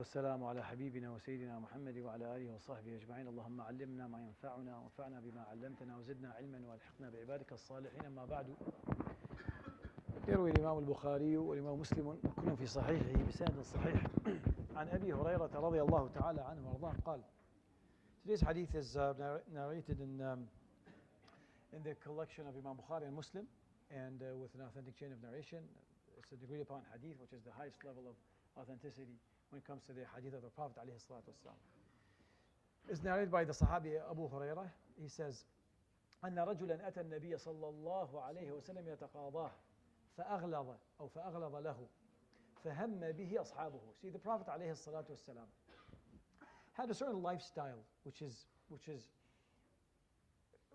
والسلام على حبيبنا وسيدنا محمد وعلى آله وصحبه أجمعين. اللهم علمنا ما ينفعنا وانفعنا بما علمتنا وزدنا علما والحقنا بعبادك الصالحين. أما بعد، يروي الإمام البخاري والإمام مسلم كل في صحيحه بسند صحيح عن أبي هريرة رضي الله تعالى عنه وارضاه قال. Today's hadith is narrated in the collection of Imam Bukhari and Muslim, and with an authentic chain of narration. It's a agreed upon hadith, which is the highest level of authenticity when it comes to the hadith of the Prophet alayhi salatu wasalam. It's narrated by the Sahabi Abu Hurairah. He says, أن رجلا أتى النبي صلى الله عليه وسلم يتقاضاه فأغلظ له فهم به أصحابه. See, the Prophet alayhi salatu wasalam had a certain lifestyle, which is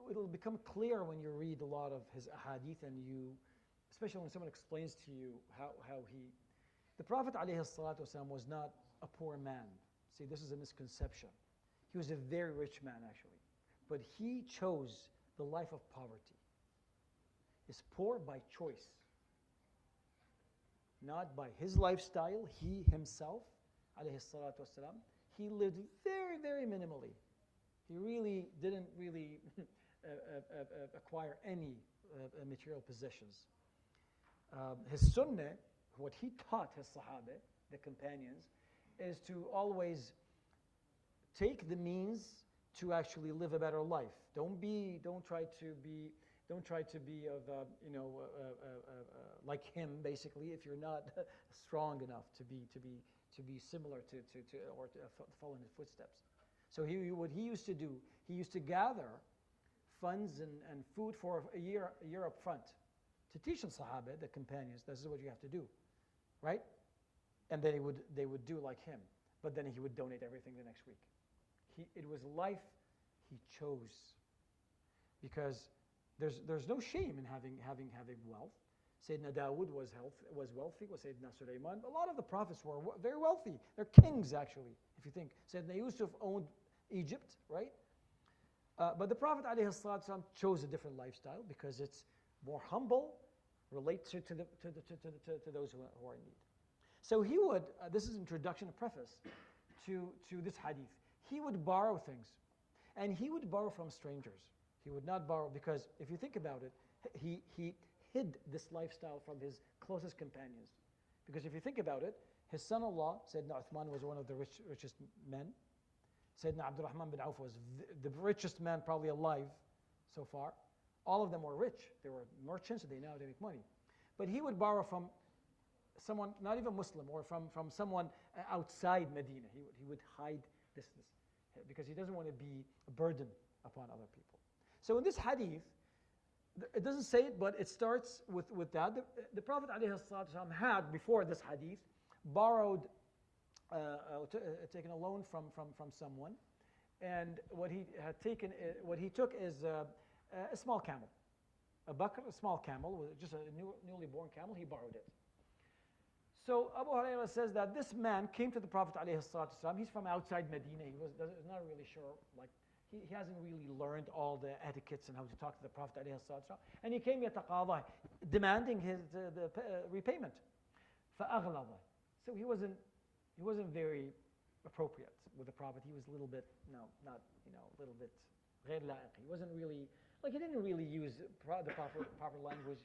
it'll become clear when you read a lot of his ahadith, and especially when someone explains to you how the Prophet ﷺ was not a poor man. See, this is a misconception. He was a very rich man, actually. But he chose the life of poverty. He's poor by choice, not by his lifestyle. He himself, ﷺ, he lived very, very minimally. He really didn't acquire any material possessions. His sunnah, what he taught his Sahaba, the companions, is to always take the means to actually live a better life. Don't try to be like him, basically, if you're not strong enough to be similar to or to follow in his footsteps. So what he used to do, he used to gather funds and food for a year up front to teach the Sahaba, the companions, this is what you have to do. Right? And then they would do like him. But then he would donate everything the next week. It was life he chose. Because there's no shame in having wealth. Sayyidina Dawood was wealthy, was Sayyidina Sulaiman. A lot of the prophets were very wealthy. They're kings, actually, if you think. Sayyidina Yusuf owned Egypt, right? But the Prophet ﷺ chose a different lifestyle because it's more humble, relate to those who are in need. So he would, this is introduction, a preface to this hadith. He would borrow things, and he would borrow from strangers. He would not borrow, because if you think about it, he hid this lifestyle from his closest companions. Because if you think about it, his son-in-law, Sayyidina Uthman, was one of the richest men. Sayyidina Abdurrahman bin Auf was the richest man probably alive so far. All of them were rich. They were merchants, and they make money. But he would borrow from someone, not even Muslim, or from someone outside Medina. He would hide this because he doesn't want to be a burden upon other people. So in this hadith, it doesn't say it, but it starts with that. The Prophet ﷺ had, before this hadith, borrowed, taken a loan from someone, and what he took is a small camel, a small camel, just a newly born camel. He borrowed it. So Abu Hurairah says that this man came to the Prophet ﷺ. He's from outside Medina. He was not really sure, like he hasn't really learned all the etiquettes and how to talk to the Prophet ﷺ. And he came yataqadah, demanding the repayment. فأغلظ. So he wasn't very appropriate with the Prophet. He was a little bit, a little bit غير لائق. He wasn't really, he didn't really use the proper language.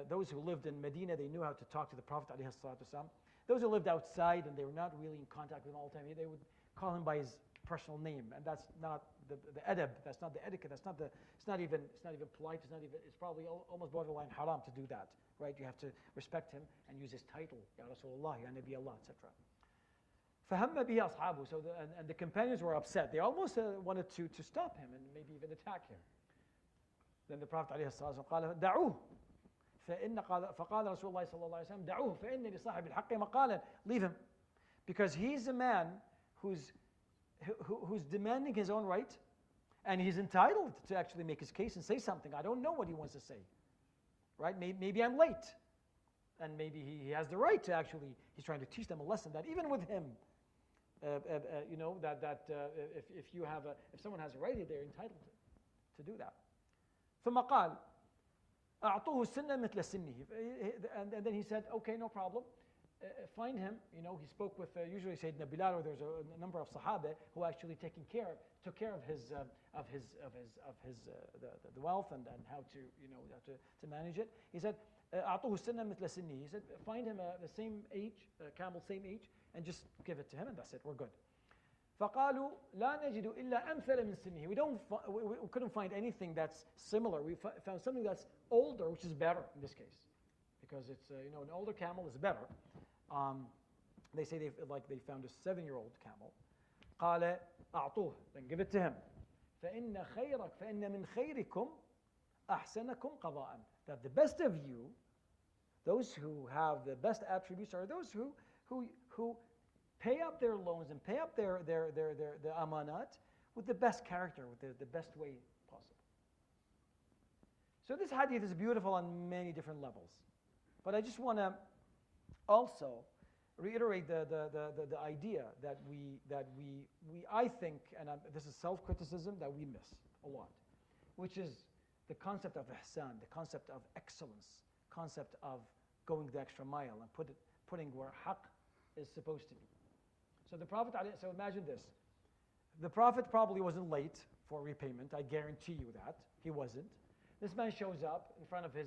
Those who lived in Medina, they knew how to talk to the Prophet ﷺ. Those who lived outside and they were not really in contact with him all the time, they would call him by his personal name, and that's not the adab. That's not the etiquette. It's not even polite. It's probably almost borderline haram to do that, right? You have to respect him and use his title, Ya Rasulullah, Ya Nabi Allah, etc. فَهَمَّ بِهِ أَصْحَابُهُ. So the companions were upset. They almost wanted to stop him and maybe even attack him. Then the Prophet ﷺ قال دعوه فقال رسول الله صلى الله عليه وسلم دعوه فإن لصاحب الحق مقالا. Leave him, because he's a man who's demanding his own right, and he's entitled to actually make his case and say something. I don't know what he wants to say, right? Maybe I'm late, and maybe he has the right to actually. He's trying to teach them a lesson that even with him, if someone has a right, they're entitled to do that. ثم قال أعطوه السنة مثل سنه. And then he said, okay, no problem. find him. He spoke with usually Sayyidina Bilal, or there's a number of Sahaba who actually took care of his the wealth and how to to manage it. He said, أعطوه السنة مثل سني. He said, find him the same age, camel same age, and just give it to him, and that's it. We're good. فقالوا لا نجد إلا أمثل من سنه. We couldn't find anything that's similar. We found something that's older, which is better in this case, because it's an older camel is better. They say they found a 7-year-old camel. قال أعطوه, then give it to him. فإن من خيركم أحسنكم قضاء. That the best of you, those who have the best attributes, are those who pay up their loans and pay up their amanat with the best character, with the best way possible. So this hadith is beautiful on many different levels. But I just want to also reiterate the idea that I think, and this is self-criticism, that we miss a lot, which is the concept of ihsan, the concept of excellence, concept of going the extra mile and putting where haqq is supposed to be. So the Prophet, so imagine this. The Prophet probably wasn't late for repayment. I guarantee you that. He wasn't. This man shows up in front of he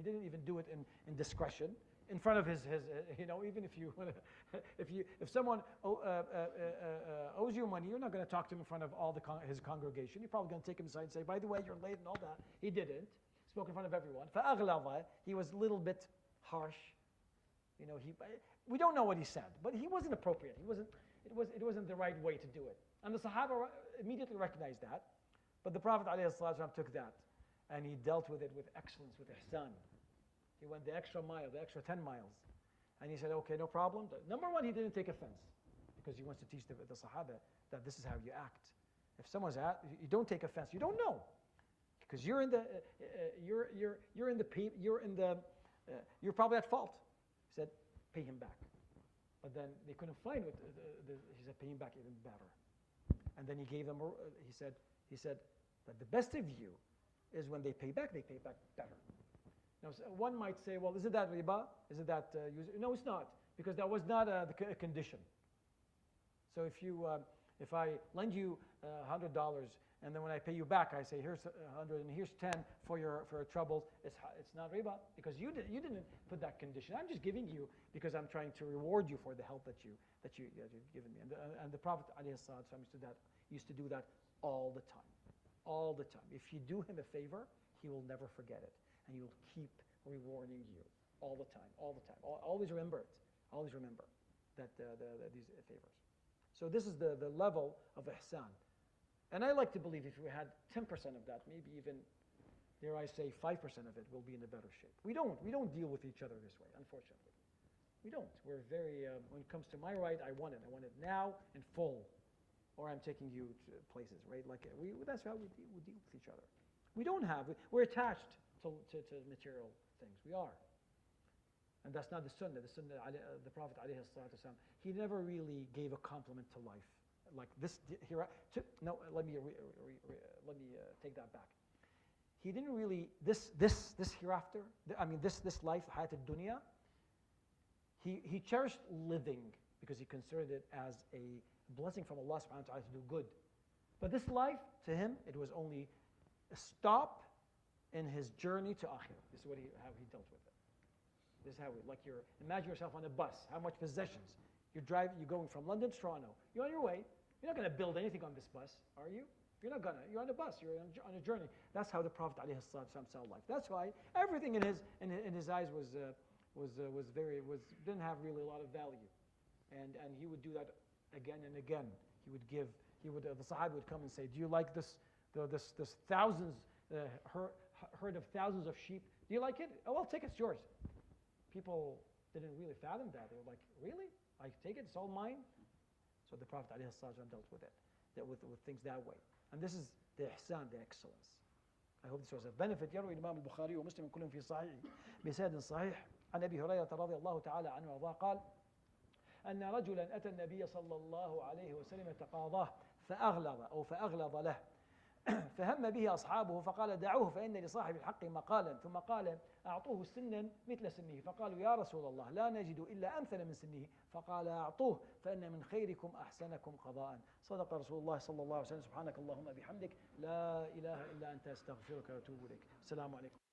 didn't even do it in discretion. In front of his even if someone owes you money, you're not going to talk to him in front of all his congregation. You're probably going to take him aside and say, by the way, you're late and all that. He didn't. He spoke in front of everyone. فَأَغْلَظَ. He was a little bit harsh. We don't know what he said, but he wasn't appropriate. It wasn't the right way to do it. And the Sahaba immediately recognized that. But the Prophet ﷺ took that and he dealt with it with excellence, with ihsan. He went the extra mile, the extra 10 miles. And he said, okay, no problem. Number one, he didn't take offense, because he wants to teach the Sahaba that this is how you act. If someone's you don't take offense. You don't know, because you're you're probably at fault. He said, pay him back. But then they couldn't find what he said, pay him back even better. And then he gave them. He said that the best of you is when they pay back better. Now, one might say, well, isn't that riba? Isn't that no, it's not, because that was not a condition. So if I lend you $100, and then when I pay you back, I say, here's 100 and here's 10 for your troubles, it's not riba, because you didn't put that condition. I'm just giving you because I'm trying to reward you for the help that you've given me. And the Prophet ﷺ used to do that all the time. All the time. If you do him a favor, he will never forget it. And he will keep rewarding you all the time, all the time. Always remember it. Always remember that these favors. So this is the level of ihsan. And I like to believe if we had 10% of that, maybe even, dare I say, 5% of it, will be in a better shape. We don't deal with each other this way, unfortunately. We don't. We're very, when it comes to my right, I want it. I want it now in full. Or I'm taking you to places, right? That's how we deal with each other. We're attached to material things. We are. And that's not the sunnah. The sunnah, the Prophet ﷺ, he never really gave a compliment to life. Like this, let me take that back. He didn't really, this hereafter, this life, hayat al-dunya, he cherished living because he considered it as a blessing from Allah subhanahu wa ta'ala to do good. But this life, to him, it was only a stop in his journey to akhirah. This is how he dealt with it. This is how imagine yourself on a bus. How much possessions? You're going from London to Toronto. You're on your way. You're not going to build anything on this bus, are you? You're not going to. You're on a bus. You're on a journey. That's how the Prophet ﷺ saw life. That's why everything in his eyes didn't have really a lot of value, and he would do that again and again. The Sahaba would come and say, do you like this thousands, herd of thousands of sheep? Do you like it? Oh, well, take it, it's yours. People didn't really fathom that. They were like, really? I take it, it's all mine? So the Prophet ﷺ dealt with it, with things that way. And this is the ihsan, the excellence. I hope this was a benefit. يروي الإمام البخاري ومسلم كلهم في صحيح بسند صحيح عن أبي هريرة رضي الله تعالى عنه وارضاه قال أن رجلا أتى النبي صلى الله عليه وسلم تقاضاه فأغلظ له فهم به أصحابه فقال دعوه فإن لصاحب الحق مقالا، ثم قال أعطوه سنا مثل سنه، فقالوا يا رسول الله لا نجد إلا أمثل من سنه، فقال أعطوه فإن من خيركم أحسنكم قضاء. صدق رسول الله صلى الله عليه وسلم. سبحانك اللهم بحمدك لا إله إلا أنت أستغفرك وأتوب إليك. السلام عليكم.